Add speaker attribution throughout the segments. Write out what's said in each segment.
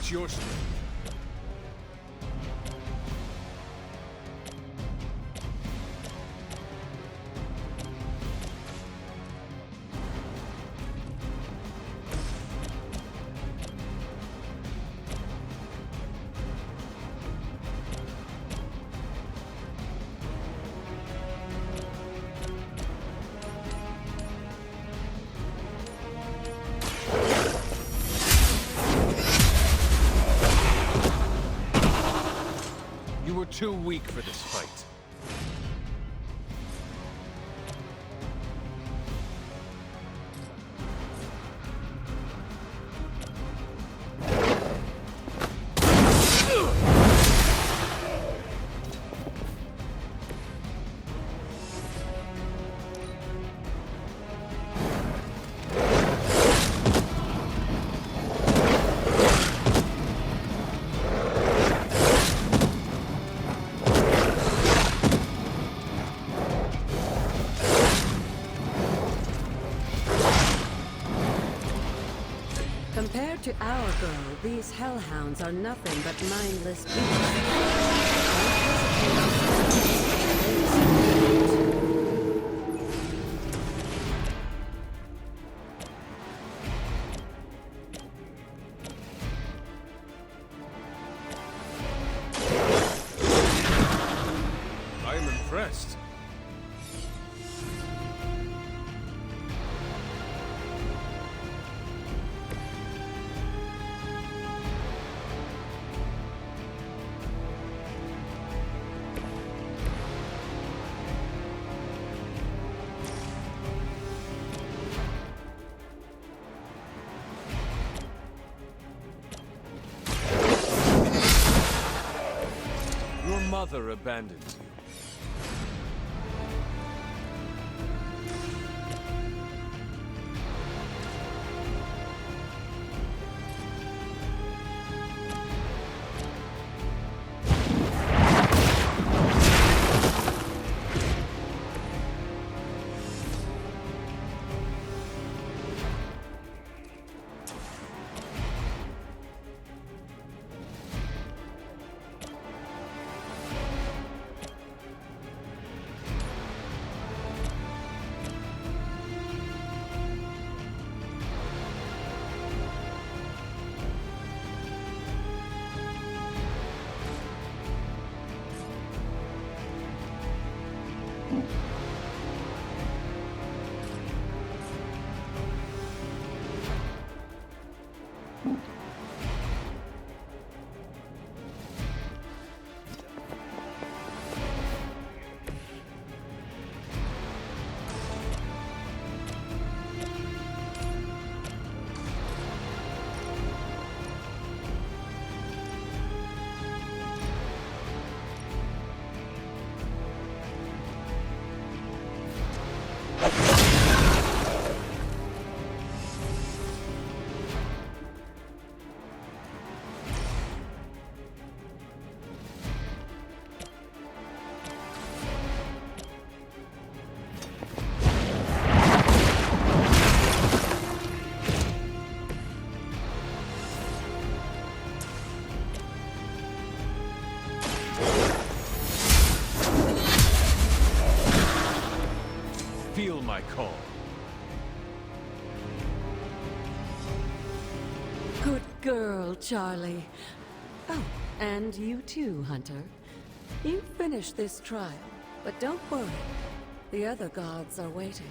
Speaker 1: It's your strength. You were too weak for this fight.
Speaker 2: Compared to our girl, these hellhounds are nothing but mindless beasts.
Speaker 1: I am impressed. Your mother abandons you. Feel my call.
Speaker 2: Good girl, Charlie. Oh, and you too, Hunter. You finished this trial, but don't worry. The other gods are waiting.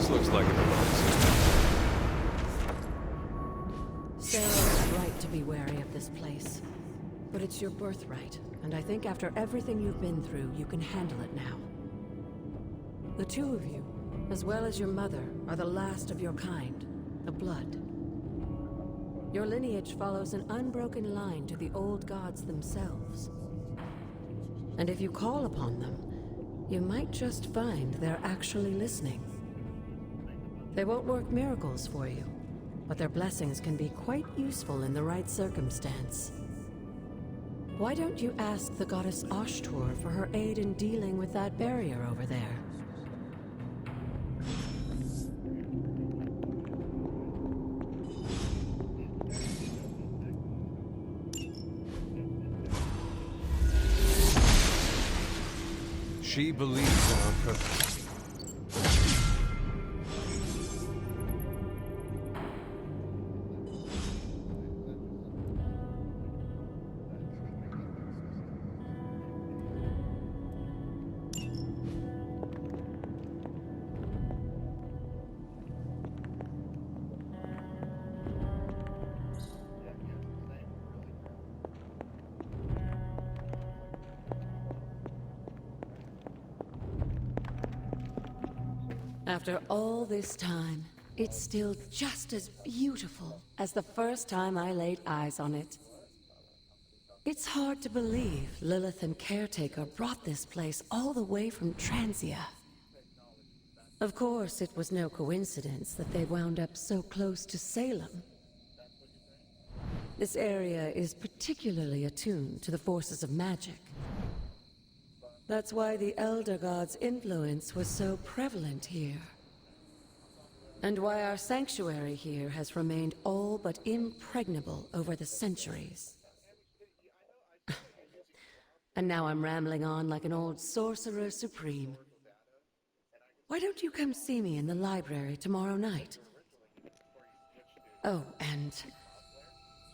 Speaker 1: This looks like an emergency.
Speaker 2: Sarah was right to be wary of this place. But it's your birthright, and I think after everything you've been through, you can handle it now. The two of you, as well as your mother, are the last of your kind, the Blood. Your lineage follows an unbroken line to the old gods themselves. And if you call upon them, you might just find they're actually listening. They won't work miracles for you, but their blessings can be quite useful in the right circumstance. Why don't you ask the goddess Ashtur for her aid in dealing with that barrier over there?
Speaker 1: She believes in our purpose.
Speaker 2: After all this time, it's still just as beautiful as the first time I laid eyes on it. It's hard to believe Lilith and Caretaker brought this place all the way from Transia. Of course, it was no coincidence that they wound up so close to Salem. This area is particularly attuned to the forces of magic. That's why the Elder God's influence was so prevalent here. And why our sanctuary here has remained all but impregnable over the centuries. And now I'm rambling on like an old sorcerer supreme. Why don't you come see me in the library tomorrow night? Oh, and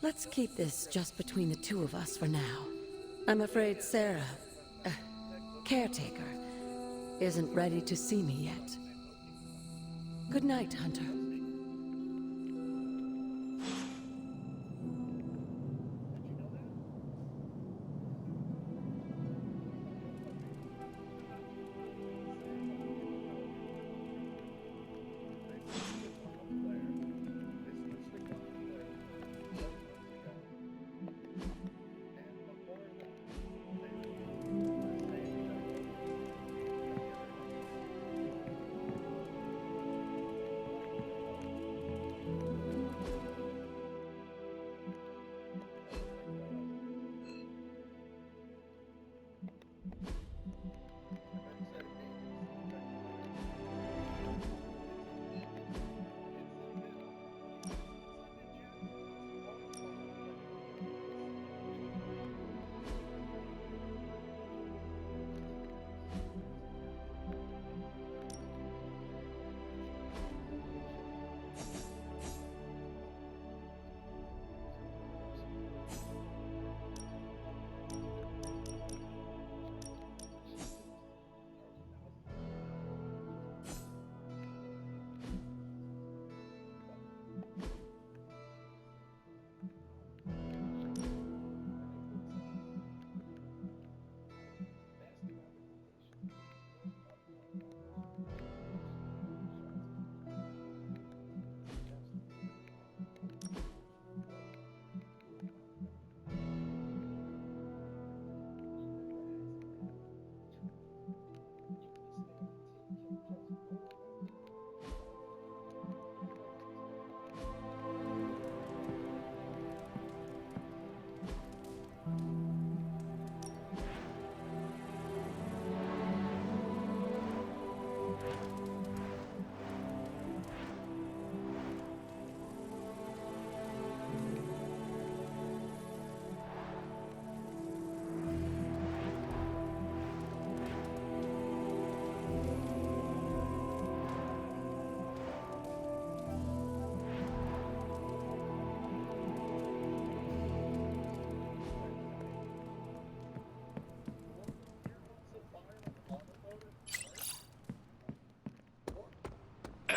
Speaker 2: let's keep this just between the two of us for now. I'm afraid Sarah, Caretaker, isn't ready to see me yet. Good night, Hunter.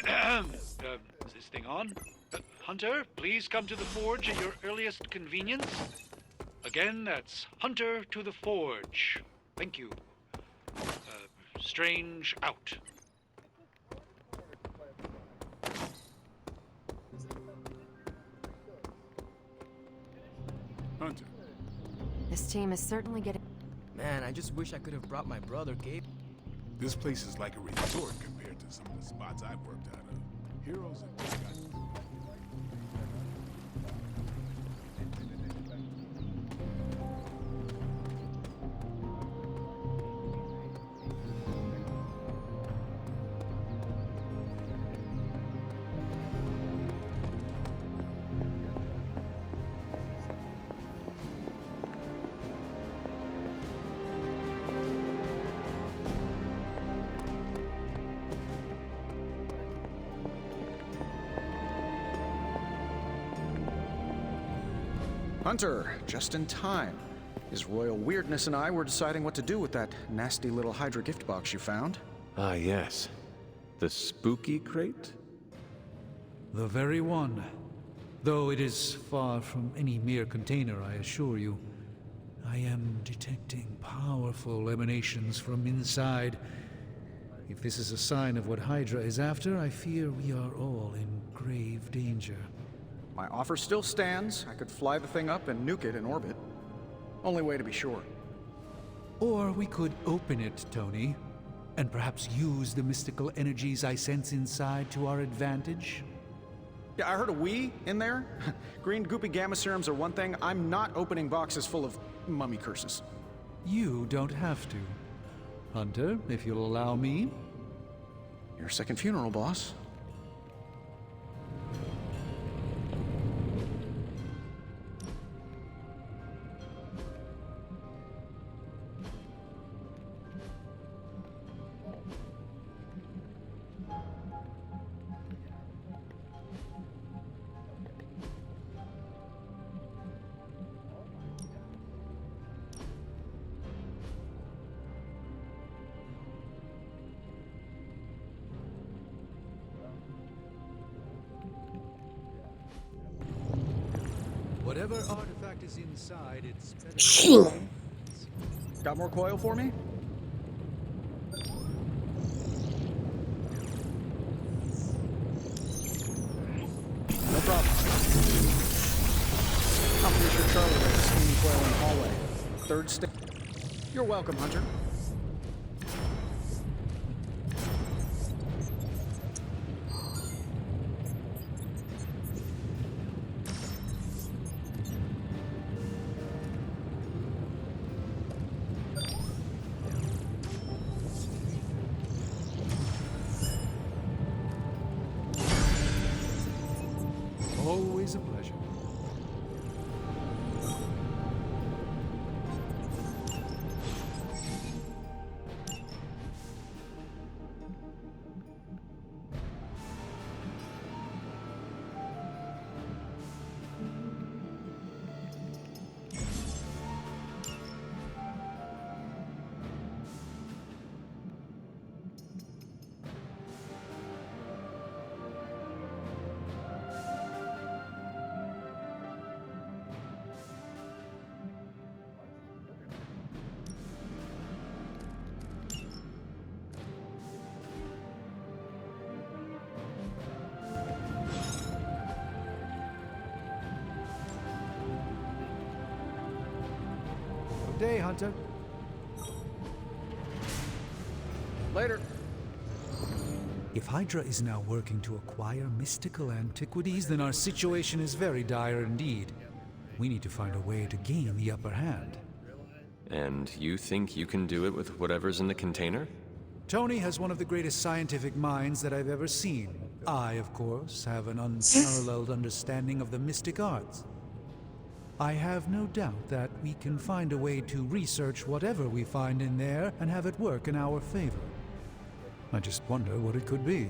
Speaker 3: Is this thing on? Hunter, please come to the forge at your earliest convenience. Again, that's Hunter to the forge. Thank you. Strange out.
Speaker 4: Hunter.
Speaker 5: This team is certainly getting...
Speaker 6: Man, I just wish I could have brought my brother, Gabe.
Speaker 4: This place is like a resort compared to some of the spots I've worked out of. Heroes and misguided.
Speaker 7: Hunter, just in time. His royal weirdness and I were deciding what to do with that nasty little Hydra gift box you found.
Speaker 8: Ah, yes. The spooky crate?
Speaker 9: The very one. Though it is far from any mere container, I assure you. I am detecting powerful emanations from inside. If this is a sign of what Hydra is after, I fear we are all in grave danger.
Speaker 7: My offer still stands. I could fly the thing up and nuke it in orbit. Only way to be sure.
Speaker 9: Or we could open it, Tony, and perhaps use the mystical energies I sense inside to our advantage.
Speaker 7: Yeah, I heard a "we" in there. Green goopy gamma serums are one thing. I'm not opening boxes full of mummy curses.
Speaker 9: You don't have to. Hunter, if you'll allow me.
Speaker 7: Your second funeral, boss.
Speaker 9: Whatever artifact is inside, it's better.
Speaker 7: Got more coil for me? No problem. I'm pretty sure Charlie has a steam coil in the hallway. Third stage. You're welcome, Hunter.
Speaker 9: Always a pleasure. Good day, Hunter.
Speaker 7: Later.
Speaker 9: If Hydra is now working to acquire mystical antiquities, then our situation is very dire indeed. We need to find a way to gain the upper hand.
Speaker 8: And you think you can do it with whatever's in the container?
Speaker 9: Tony has one of the greatest scientific minds that I've ever seen. I, of course, have an unparalleled understanding of the mystic arts. I have no doubt that we can find a way to research whatever we find in there and have it work in our favor. I just wonder what it could be.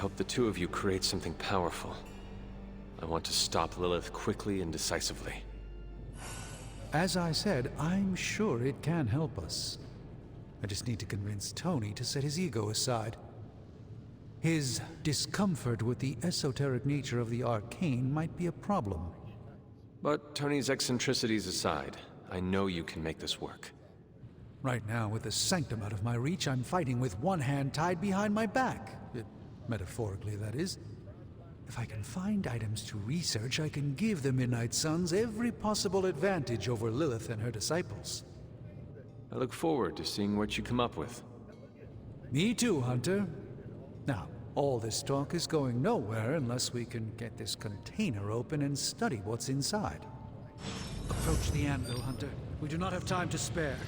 Speaker 8: hope the two of you create something powerful. I want to stop Lilith quickly and decisively.
Speaker 9: As I said, I'm sure it can help us. I just need to convince Tony to set his ego aside. His discomfort with the esoteric nature of the arcane might be a problem.
Speaker 8: But Tony's eccentricities aside, I know you can make this work.
Speaker 9: Right now, with the sanctum out of my reach, I'm fighting with one hand tied behind my back. Metaphorically, that is. If I can find items to research, I can give the Midnight Suns every possible advantage over Lilith and her disciples.
Speaker 8: I look forward to seeing what you come up with.
Speaker 9: Me too, Hunter. Now, all this talk is going nowhere unless we can get this container open and study what's inside. Approach the anvil, Hunter. We do not have time to spare.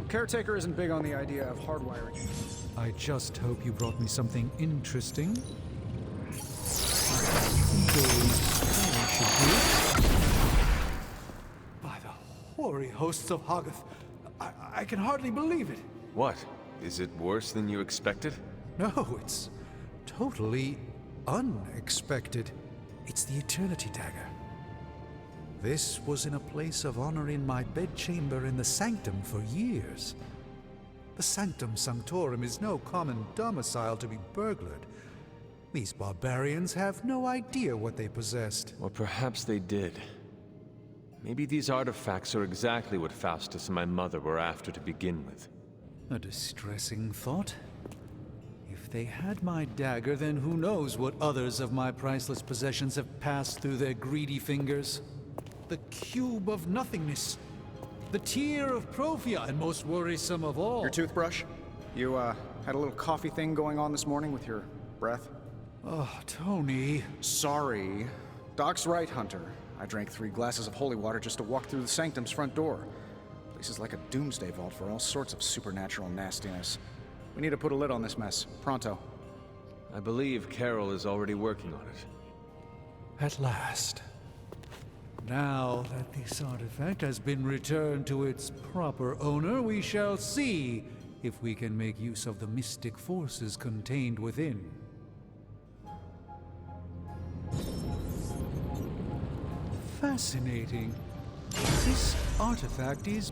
Speaker 7: Caretaker isn't big on the idea of hardwiring.
Speaker 9: I just hope you brought me something interesting. By the hoary hosts of Agatha, I can hardly believe it.
Speaker 8: What? Is it worse than you expected?
Speaker 9: No, it's totally unexpected. It's the Eternity Dagger. This was in a place of honor in my bedchamber in the Sanctum for years. The Sanctum Sanctorum is no common domicile to be burglared. These barbarians have no idea what they possessed.
Speaker 8: Or perhaps they did. Maybe these artifacts are exactly what Faustus and my mother were after to begin with.
Speaker 9: A distressing thought. If they had my dagger, then who knows what others of my priceless possessions have passed through their greedy fingers. The cube of nothingness. The tear of Prophia, and most worrisome of all.
Speaker 7: Your toothbrush? You, had a little coffee thing going on this morning with your breath?
Speaker 9: Oh, Tony.
Speaker 7: Sorry. Doc's right, Hunter. I drank 3 glasses of holy water just to walk through the Sanctum's front door. Place is like a doomsday vault for all sorts of supernatural nastiness. We need to put a lid on this mess. Pronto.
Speaker 8: I believe Carol is already working on it.
Speaker 9: At last. Now that this artifact has been returned to its proper owner, we shall see if we can make use of the mystic forces contained within. Fascinating. This artifact is...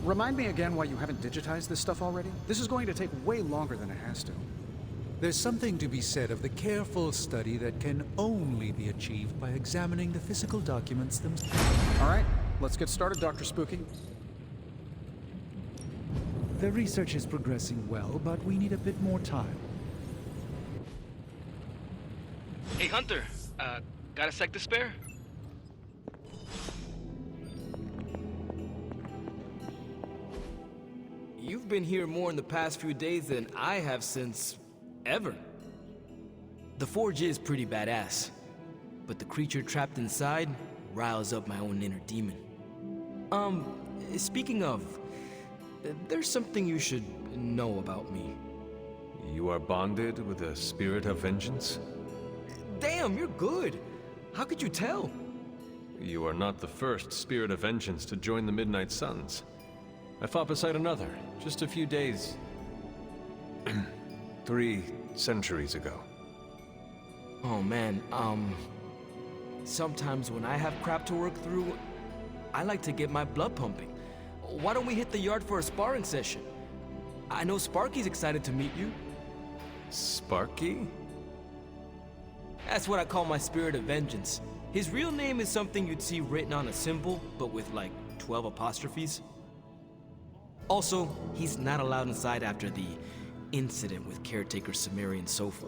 Speaker 7: Remind me again why you haven't digitized this stuff already? This is going to take way longer than it has to.
Speaker 9: There's something to be said of the careful study that can only be achieved by examining the physical documents themselves.
Speaker 7: All right, let's get started, Dr. Spooky.
Speaker 9: The research is progressing well, but we need a bit more time.
Speaker 6: Hey, Hunter. Got a sec to spare? You've been here more in the past few days than I have since... ever. The forge is pretty badass, but the creature trapped inside riles up my own inner demon. Speaking of, there's something you should know about me.
Speaker 8: You are bonded with a spirit of vengeance?
Speaker 6: Damn, you're good. How could you tell?
Speaker 8: You are not the first spirit of vengeance to join the Midnight Suns. I fought beside another, just a few days... 3 centuries ago.
Speaker 6: Oh man, sometimes when I have crap to work through, I like to get my blood pumping. Why don't we hit the yard for a sparring session? I know Sparky's excited to meet you.
Speaker 8: Sparky?
Speaker 6: That's what I call my spirit of vengeance. His real name is something you'd see written on a symbol, but with like 12 apostrophes. Also, he's not allowed inside after the incident with caretaker Sumerian sofa.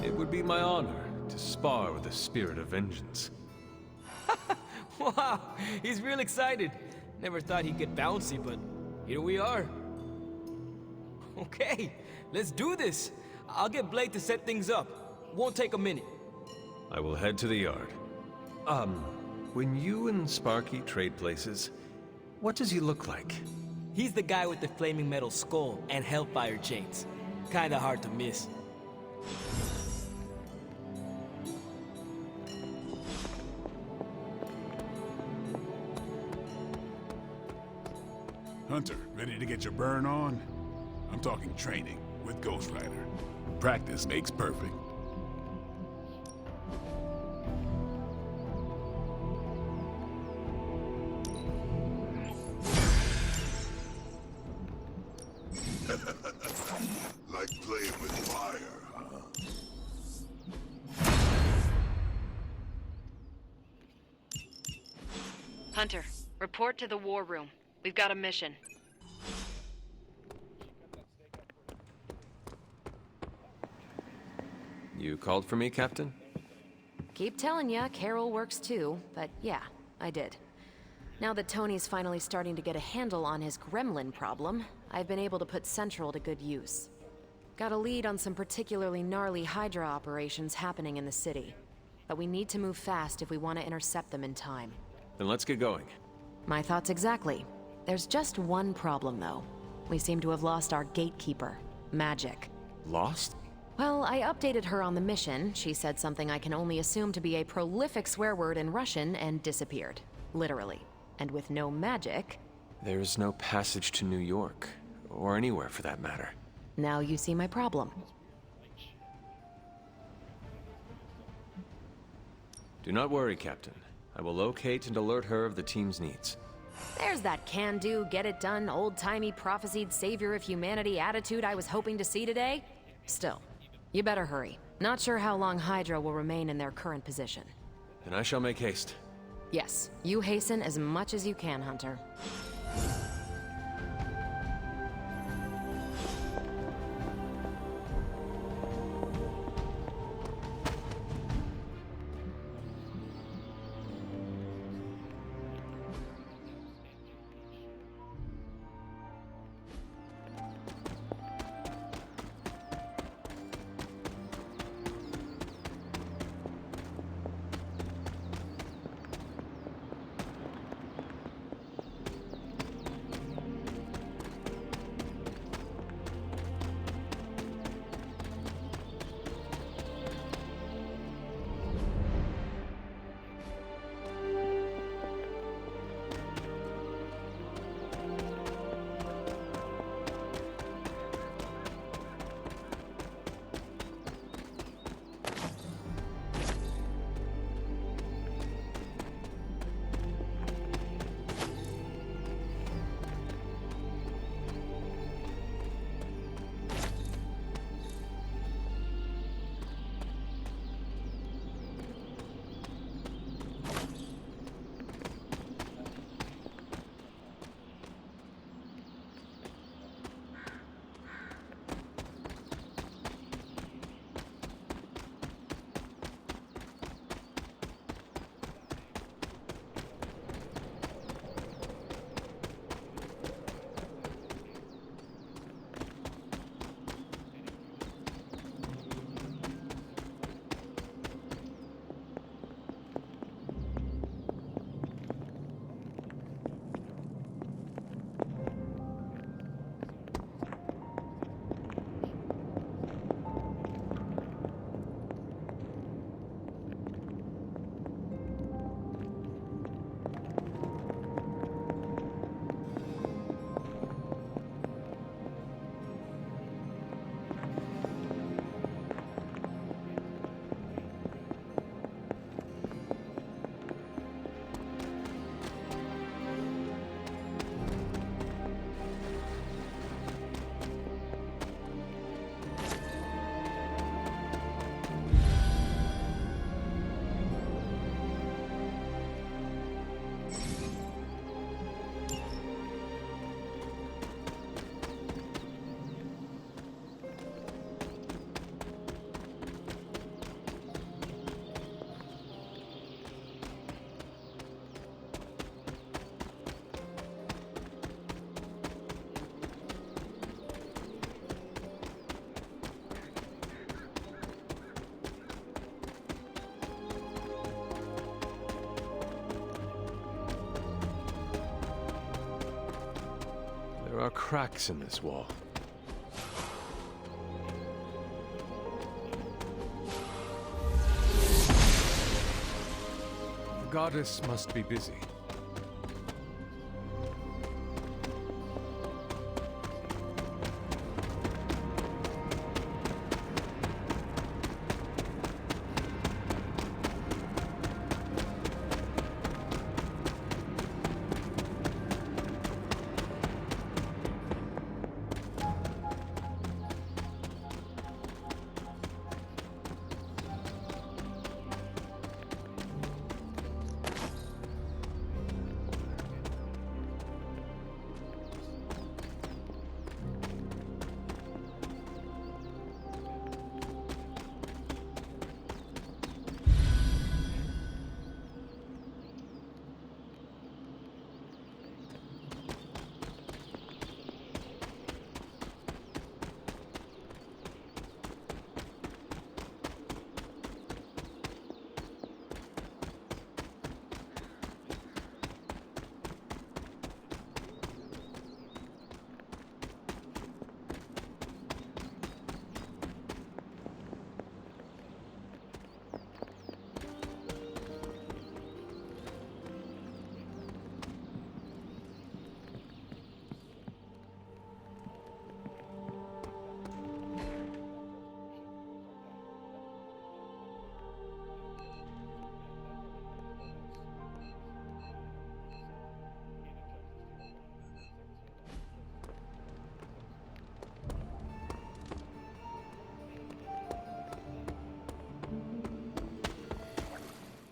Speaker 8: It would be my honor to spar with the spirit of vengeance.
Speaker 6: Wow, he's real excited. Never thought he'd get bouncy, but here we are. Okay, let's do this. I'll get Blake to set things up. Won't take a minute.
Speaker 8: I will head to the yard. When you and Sparky trade places, What does he look like?
Speaker 6: He's the guy with the flaming metal skull and hellfire chains. Kinda hard to miss.
Speaker 4: Hunter, ready to get your burn on? I'm talking training with Ghost Rider. Practice makes perfect.
Speaker 10: Like playing with fire, huh?
Speaker 5: Hunter, report to the war room. We've got a mission.
Speaker 8: You called for me, Captain?
Speaker 5: Keep telling ya, Carol works too, but yeah, I did. Now that Tony's finally starting to get a handle on his gremlin problem, I've been able to put Central to good use. Got a lead on some particularly gnarly Hydra operations happening in the city. But we need to move fast if we want to intercept them in time.
Speaker 8: Then let's get going.
Speaker 5: My thoughts exactly. There's just one problem, though. We seem to have lost our gatekeeper, Magic.
Speaker 8: Lost?
Speaker 5: Well, I updated her on the mission. She said something I can only assume to be a prolific swear word in Russian and disappeared. Literally. And with no magic...
Speaker 8: There's no passage to New York, or anywhere for that matter.
Speaker 5: Now you see my problem.
Speaker 8: Do not worry, Captain. I will locate and alert her of the team's needs.
Speaker 5: There's that can-do, get-it-done, old-timey prophesied savior of humanity attitude I was hoping to see today. Still, you better hurry. Not sure how long Hydra will remain in their current position.
Speaker 8: Then I shall make haste.
Speaker 5: Yes, you hasten as much as you can, Hunter.
Speaker 8: There are cracks in this wall.
Speaker 1: The goddess must be busy.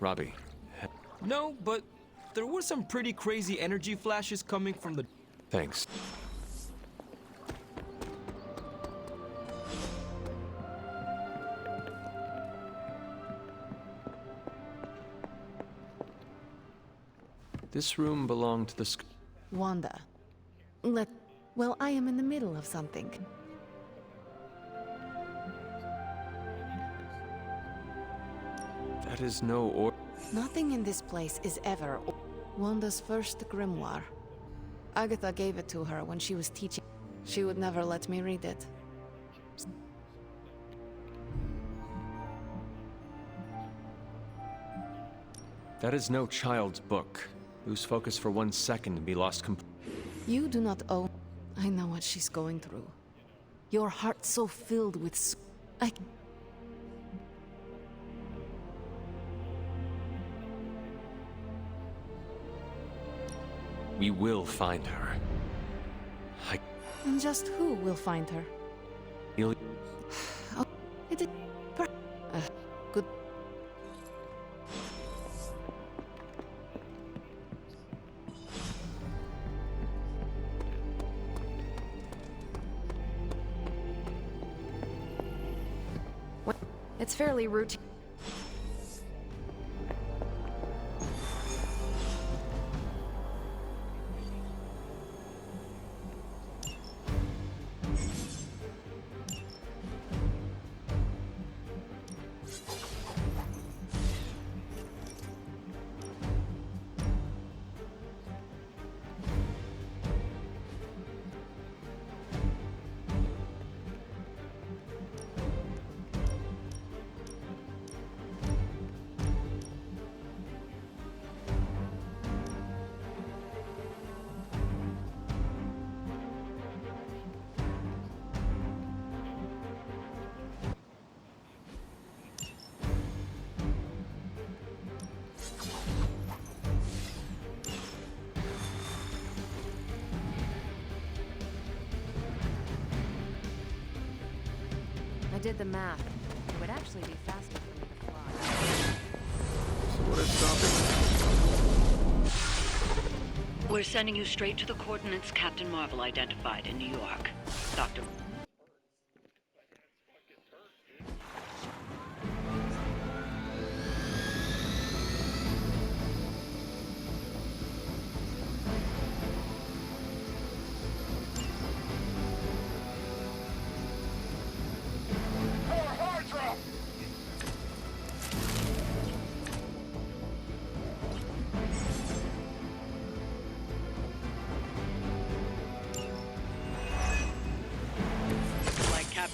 Speaker 8: Robbie.
Speaker 6: No, but there were some pretty crazy energy flashes coming from the...
Speaker 8: Thanks. This room belonged to the
Speaker 11: Wanda. Well, I am in the middle of something.
Speaker 8: That is no or...
Speaker 11: Nothing in this place is ever Wanda's first grimoire. Agatha gave it to her when she was teaching. She would never let me read it.
Speaker 8: That is no child's book. Lose focus for 1 second and be lost
Speaker 11: You do not own... I know what she's going through. Your heart so filled with...
Speaker 8: We will find her.
Speaker 11: And just who will find her?
Speaker 8: You'll...
Speaker 11: Oh, it is... Good...
Speaker 5: It's fairly routine. I did the math. It would actually be faster for me to fly.
Speaker 8: So what is stopping?
Speaker 12: We're sending you straight to the coordinates Captain Marvel identified in New York. Dr.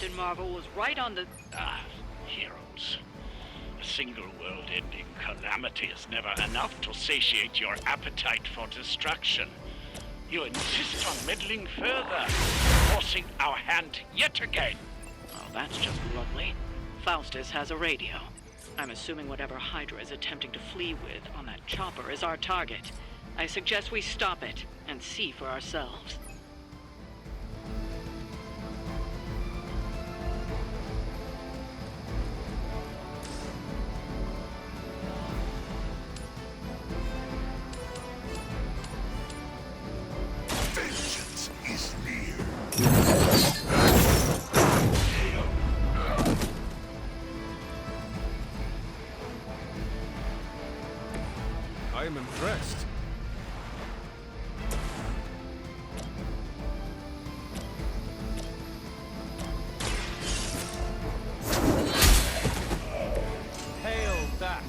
Speaker 12: Captain Marvel was right on the...
Speaker 13: Heroes. A single world-ending calamity is never enough to satiate your appetite for destruction. You insist on meddling further, forcing our hand yet again.
Speaker 12: Oh, that's just lovely. Faustus has a radio. I'm assuming whatever Hydra is attempting to flee with on that chopper is our target. I suggest we stop it and see for ourselves.
Speaker 10: Vengeance is near.
Speaker 1: I am impressed.
Speaker 6: Hail that!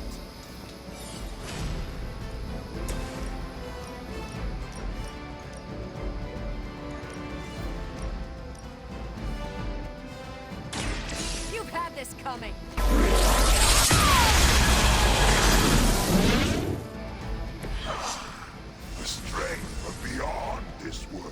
Speaker 5: You've had this coming!
Speaker 10: The strength of beyond this world.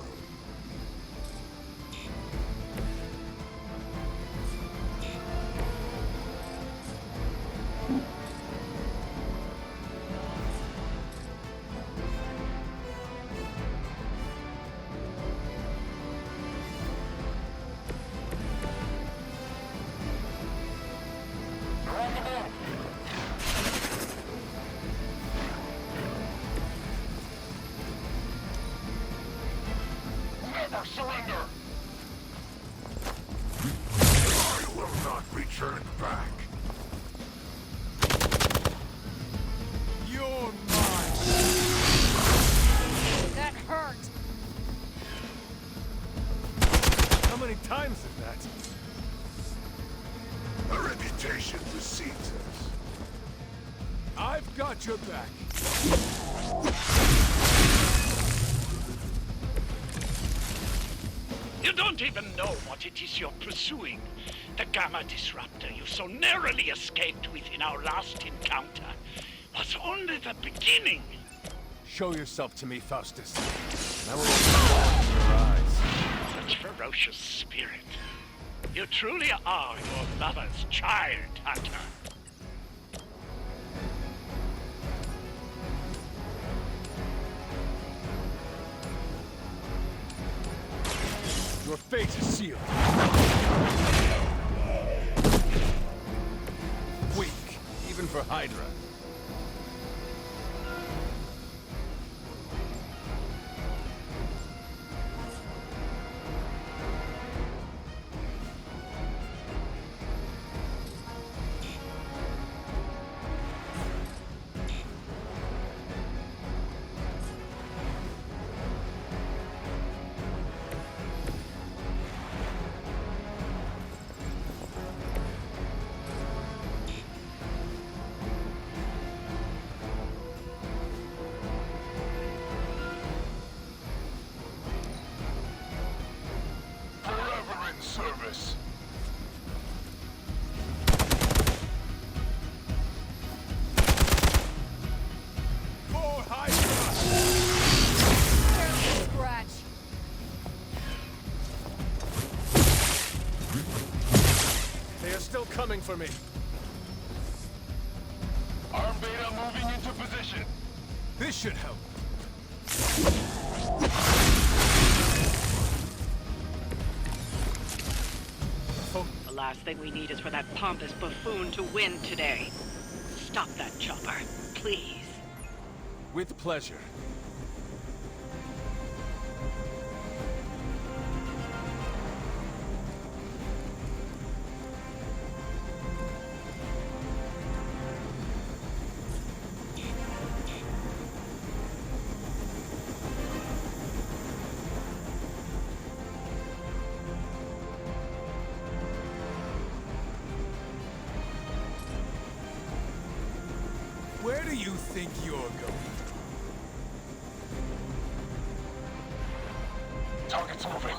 Speaker 10: Never surrender! I will not return back.
Speaker 1: You're mine!
Speaker 5: That hurt!
Speaker 1: How many times is that?
Speaker 10: A reputation precedes us.
Speaker 1: I've got your back.
Speaker 13: You don't even know what it is you're pursuing. The Gamma Disruptor you so narrowly escaped within our last encounter was only the beginning.
Speaker 1: Show yourself to me, Faustus. And I will open your eyes.
Speaker 13: Such ferocious spirit. You truly are your mother's child, Hunter.
Speaker 1: Your fate is sealed. Weak, even for Hydra.
Speaker 10: Forever in service.
Speaker 1: For Hydra!
Speaker 5: Scratch!
Speaker 1: They are still coming for me.
Speaker 10: Arm Beta moving into position.
Speaker 1: This should help.
Speaker 12: The last thing we need is for that pompous buffoon to win today. Stop that chopper, please.
Speaker 1: With pleasure. Where do you think you're going?
Speaker 10: Target's moving.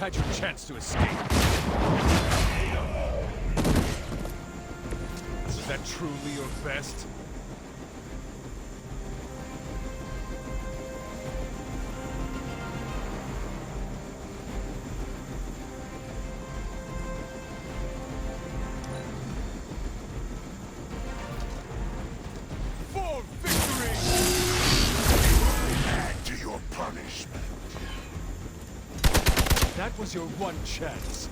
Speaker 1: had your chance to escape. Was that truly your best? For victory!
Speaker 10: Add to your punishment.
Speaker 1: That was your one chance.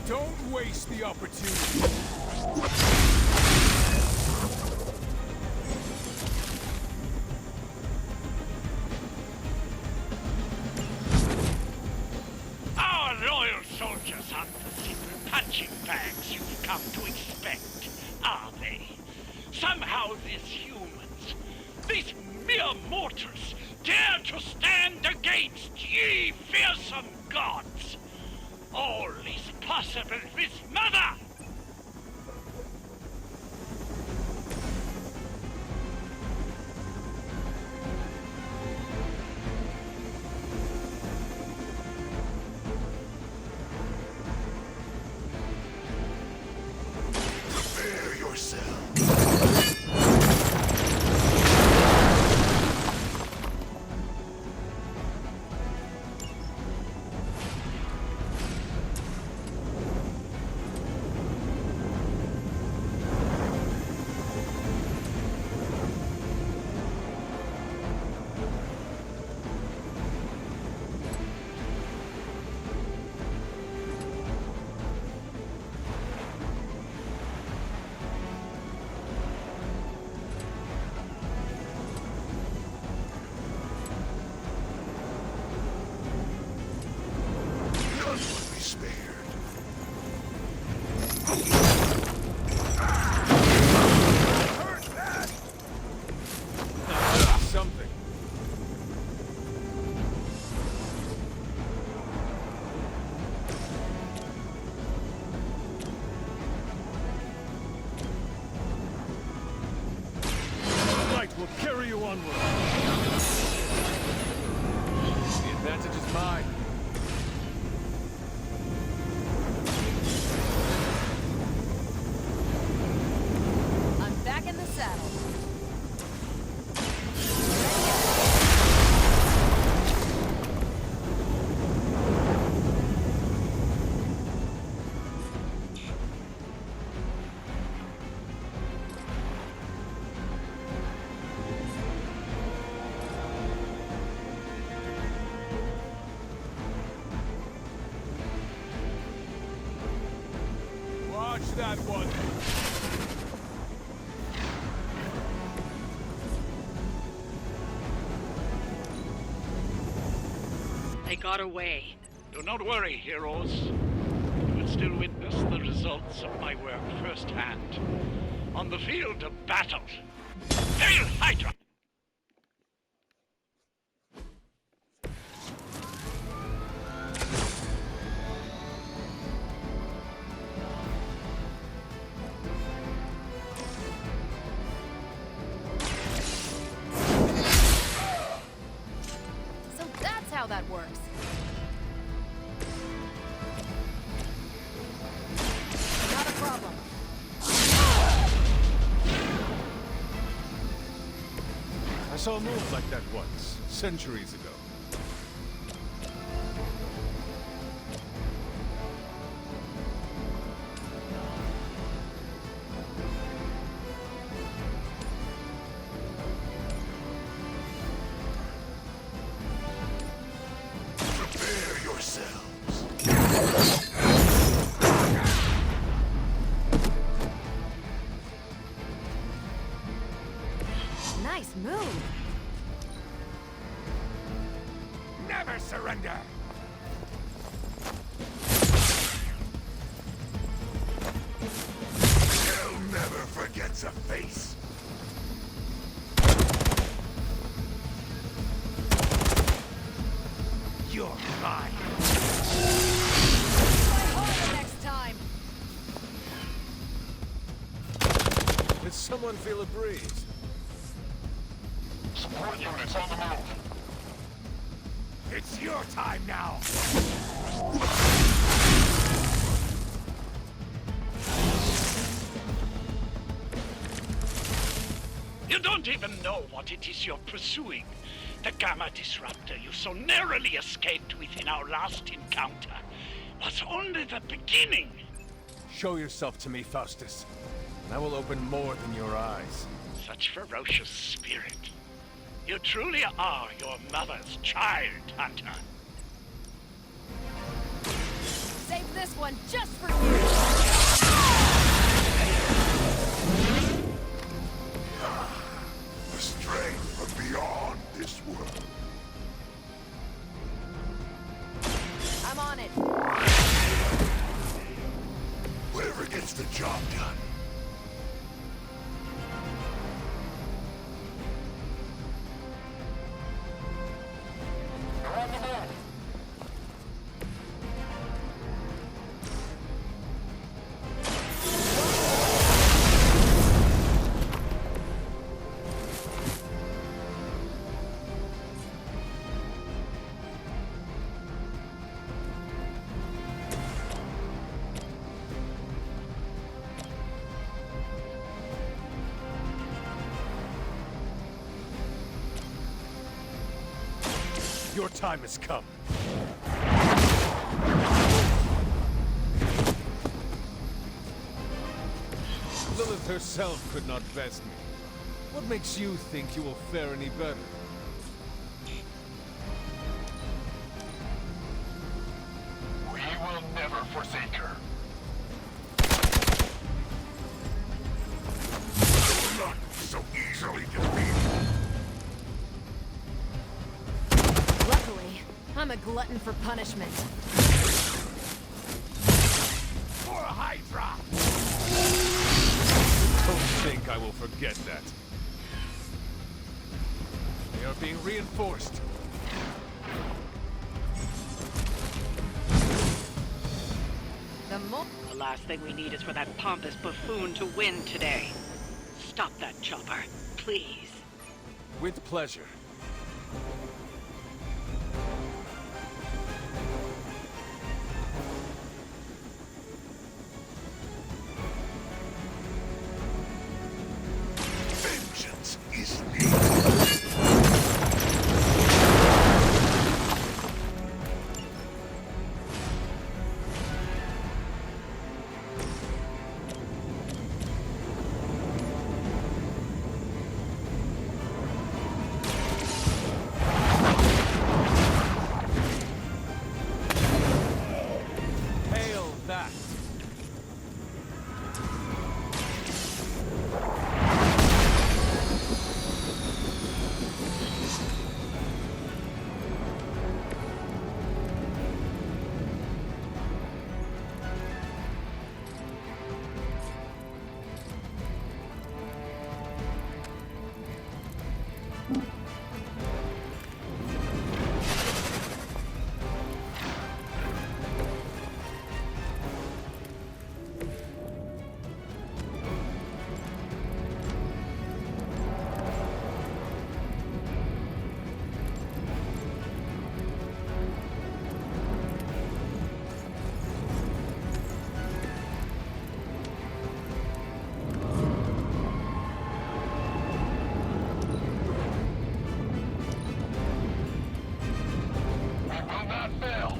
Speaker 1: Don't waste the opportunity.
Speaker 13: Our loyal soldiers aren't the secret punching bags you've come to expect, are they? Somehow these humans, these mere mortals, dare to stand against ye fearsome gods. All is possible with Mother!
Speaker 10: Prepare yourself. None will be spared. Hurt that!
Speaker 1: Something. Light will carry you onward. The advantage is mine.
Speaker 5: I'm back in the saddle.
Speaker 1: Watch that one.
Speaker 12: They got away.
Speaker 13: Do not worry, heroes. You will still witness the results of my work firsthand. On the field of battle. Hail Hydra!
Speaker 5: So that's how that works. Not a problem.
Speaker 1: I saw a move like that once, centuries ago.
Speaker 10: Prepare yourselves.
Speaker 5: Nice move.
Speaker 10: Never surrender. Hell never forgets a face.
Speaker 1: You're mine.
Speaker 5: Try harder next time.
Speaker 1: Did someone feel a breeze?
Speaker 10: Support units on the move. It's your time now.
Speaker 13: You don't even know what it is you're pursuing. The Gamma Disruptor you so narrowly escaped with in our last encounter was only the beginning.
Speaker 1: Show yourself to me, Faustus, and I will open more than your eyes.
Speaker 13: Such ferocious spirit. You truly are your mother's child, Hunter.
Speaker 5: Save this one just for you!
Speaker 10: The strength from beyond this world.
Speaker 5: I'm on it.
Speaker 10: Whatever gets the job done. We're on the move.
Speaker 1: Your time has come. Lilith herself could not best me. What makes you think you will fare any better?
Speaker 10: We will never forsake her. Not so easily defeated.
Speaker 5: Luckily, I'm a glutton for punishment.
Speaker 10: For a Hydra!
Speaker 1: Don't think I will forget that. They are being reinforced.
Speaker 12: The last thing we need is for that pompous buffoon to win today. Stop that chopper, please.
Speaker 1: With pleasure.
Speaker 10: Vengeance is needed.
Speaker 1: Hail that! We will not fail.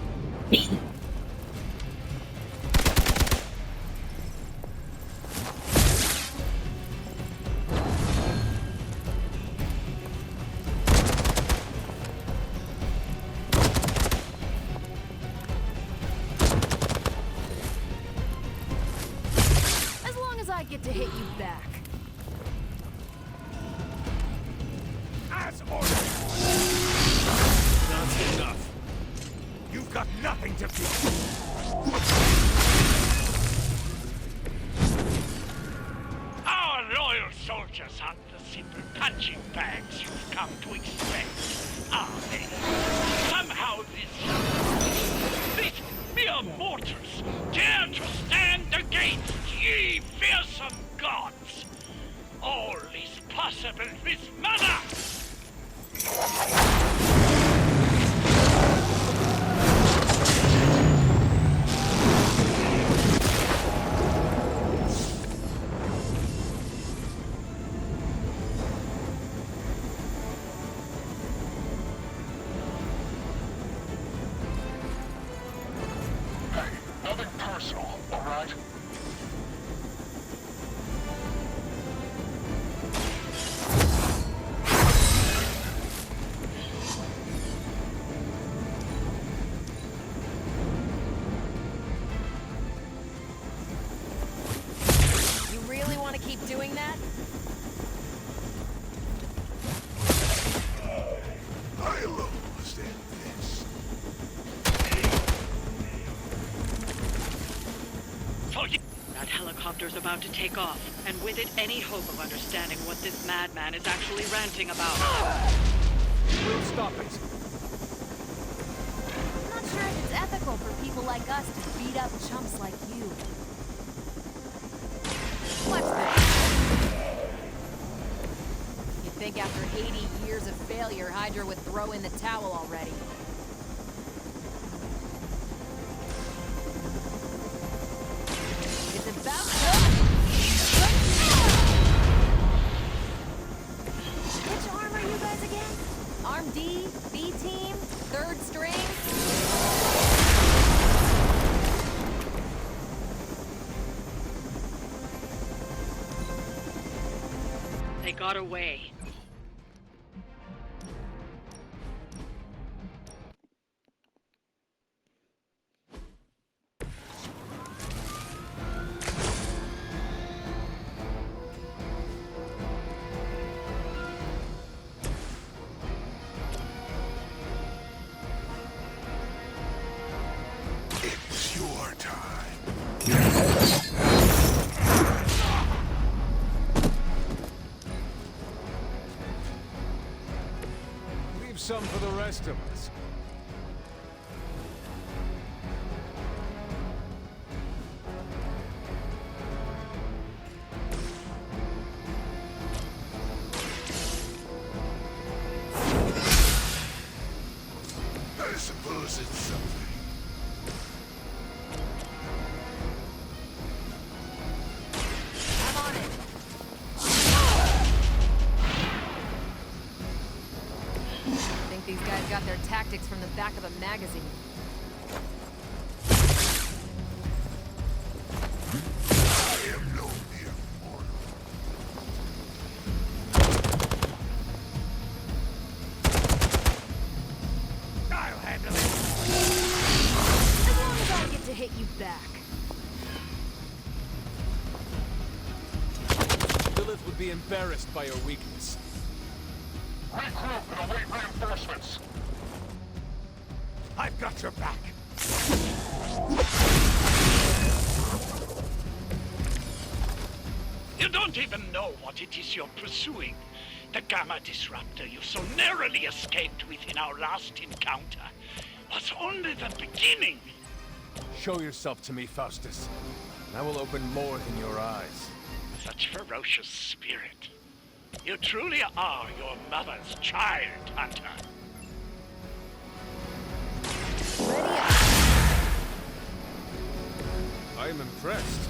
Speaker 5: As long as I get to hit you back.
Speaker 10: As ordered.
Speaker 1: That's enough.
Speaker 10: You've got nothing to fear.
Speaker 13: Our loyal soldiers aren't the simple punching bags you've come to expect, are they? Somehow these mere mortals dare to stand against ye fearsome gods. All is possible with Mother!
Speaker 10: right.
Speaker 5: You really want to keep doing that?
Speaker 4: I alone understand this.
Speaker 12: That helicopter's about to take off, and with it, any hope of understanding what this madman is actually ranting about.
Speaker 1: We'll stop it.
Speaker 5: I'm not sure if it's ethical for people like us to beat up chumps like you. What's this? You'd think after 80 years of failure, Hydra would throw in the towel already. It's about time. Which arm are you guys again? Arm D, B team, third string?
Speaker 12: They got away.
Speaker 4: It's your time.
Speaker 1: Leave some for the rest of us.
Speaker 4: I suppose it's something.
Speaker 5: I'm on it. I think these guys got their tactics from the back of a magazine.
Speaker 4: I am no mere mortal.
Speaker 1: I'll handle it.
Speaker 5: As long as I get to hit you back.
Speaker 1: Lilith would be embarrassed by your weakness.
Speaker 10: Regroup and await reinforcements.
Speaker 1: I've got your back.
Speaker 13: You don't even know what it is you're pursuing. The Gamma Disruptor you so narrowly escaped with in our last encounter was only the beginning.
Speaker 1: Show yourself to me, Faustus. And I will open more than your eyes.
Speaker 13: Such ferocious spirit. You truly are your mother's child, Hunter.
Speaker 5: Ready up.
Speaker 1: I am impressed.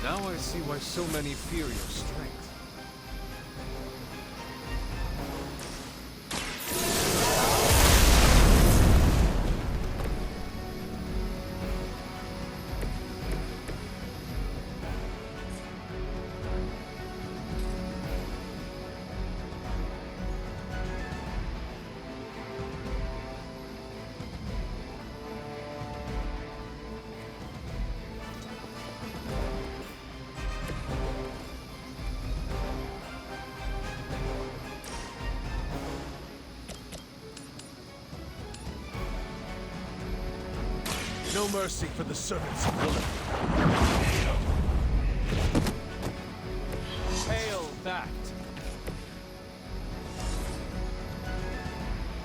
Speaker 1: Now I see why so many fear your strength. No mercy for the servants of Lilith. Hail that!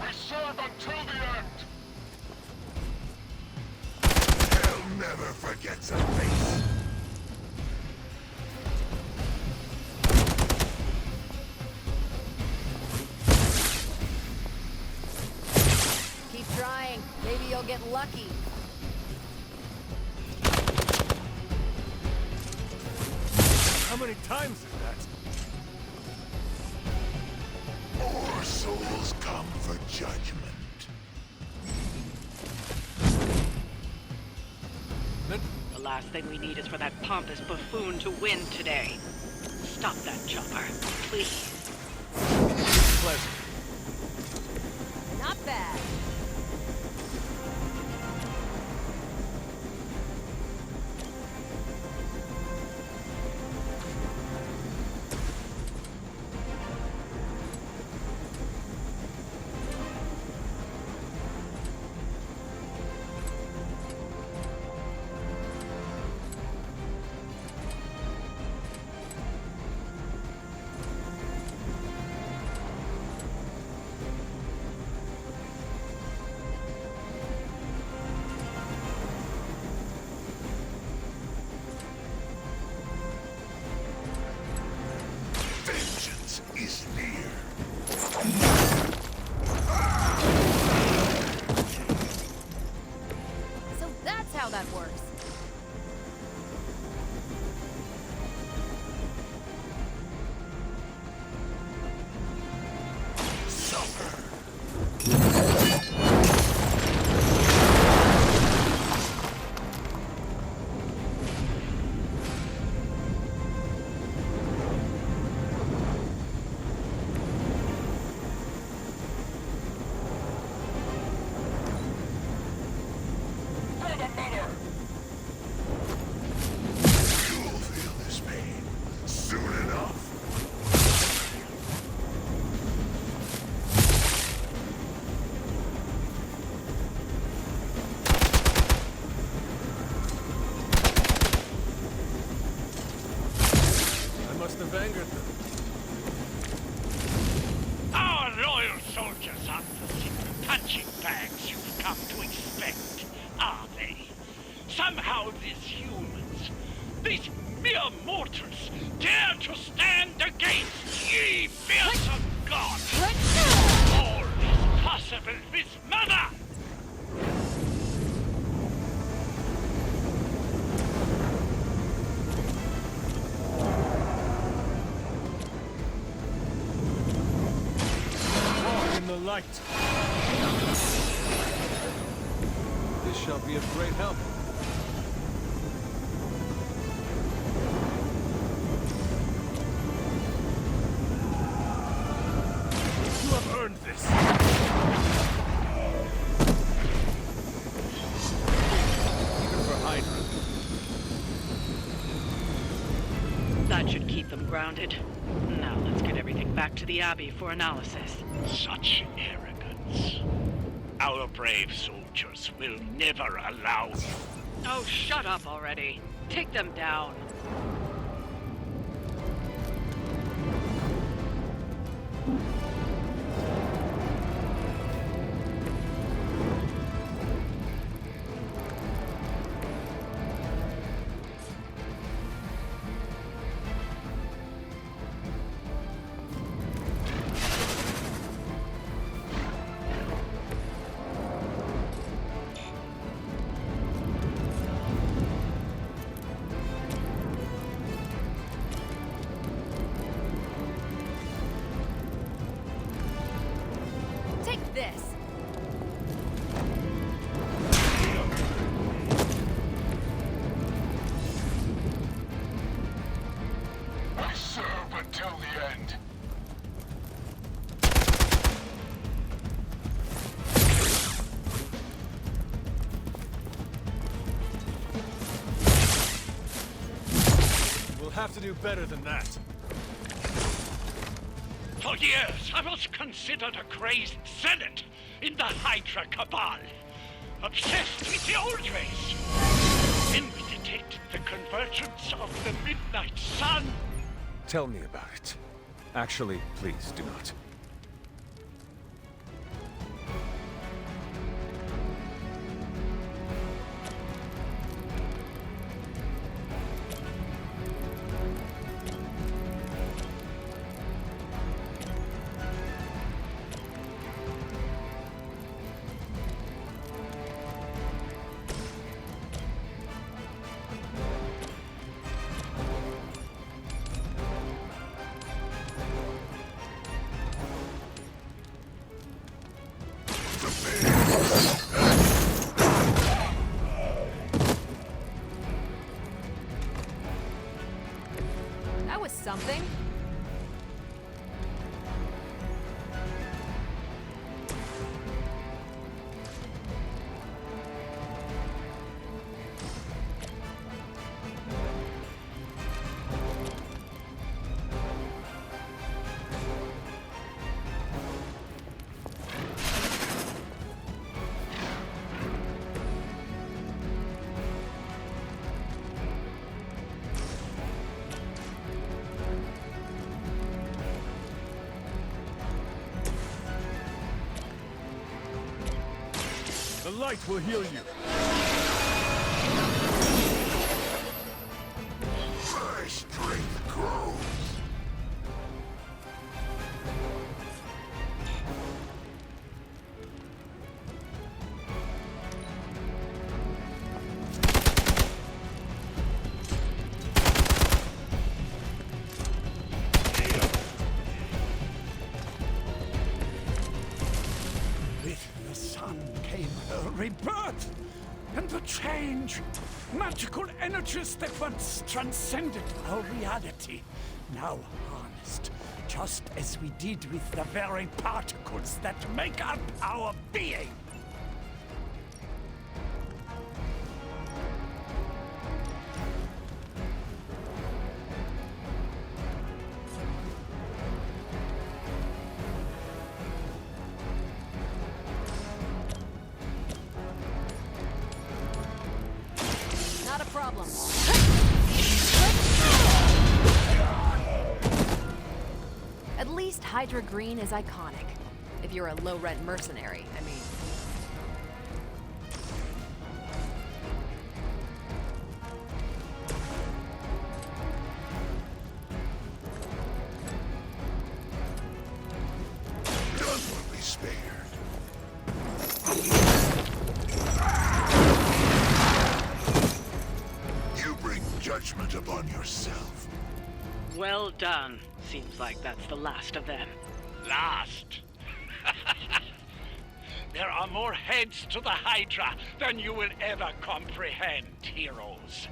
Speaker 10: We serve until the end.
Speaker 4: Hell never forgets a face.
Speaker 5: Keep trying. Maybe you'll get lucky.
Speaker 1: How many times is that?
Speaker 10: More souls come for judgment.
Speaker 12: The last thing we need is for that pompous buffoon to win today. Stop that chopper, please.
Speaker 1: Pleasure.
Speaker 5: Not bad.
Speaker 10: Vengeance is near.
Speaker 5: So that's how that works.
Speaker 10: You'll feel this pain soon enough.
Speaker 1: I must have angered them.
Speaker 13: Our loyal soldiers aren't the simple punching bags you've come to expect, are they? Somehow these humans, these mere mortals, dare to stand against ye fearsome gods! All is possible with Mother!
Speaker 1: Walk in the light. This shall be of great help. You have earned this. Even for Hydra.
Speaker 12: That should keep them grounded. Now let's get everything back to the Abbey for analysis.
Speaker 13: Such arrogance. Our brave soldiers will never allow you.
Speaker 12: Oh, shut up already. Take them down.
Speaker 5: Take this.
Speaker 10: I serve until the end.
Speaker 1: We'll have to do better than that.
Speaker 13: For years, I was considered a crazed zealot in the Hydra cabal. Obsessed with the old race. Then we detected the convergence of the Midnight Sun.
Speaker 1: Tell me about it. Actually, please do not.
Speaker 5: was something.
Speaker 1: The light will heal you.
Speaker 10: My strength grows. With the sun came her rebirth and the change. Magical energies that once transcended our reality, now harnessed, just as we did with the very particles that make up our being.
Speaker 5: Not a problem. At least Hydra Green is iconic. If you're a low-rent mercenary, I mean.
Speaker 10: None will be spared. You bring judgment upon yourself.
Speaker 12: Well done. Seems like that's the last of them.
Speaker 13: Last. There are more heads to the Hydra than you will ever comprehend, heroes.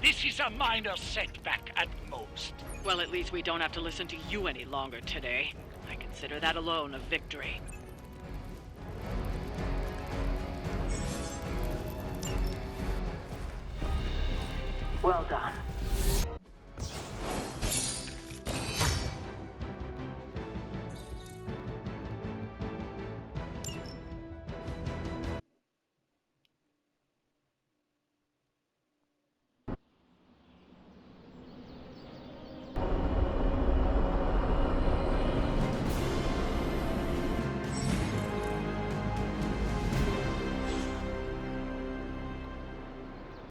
Speaker 13: This is a minor setback at most.
Speaker 12: Well, at least we don't have to listen to you any longer today. I consider that alone a victory. Well done.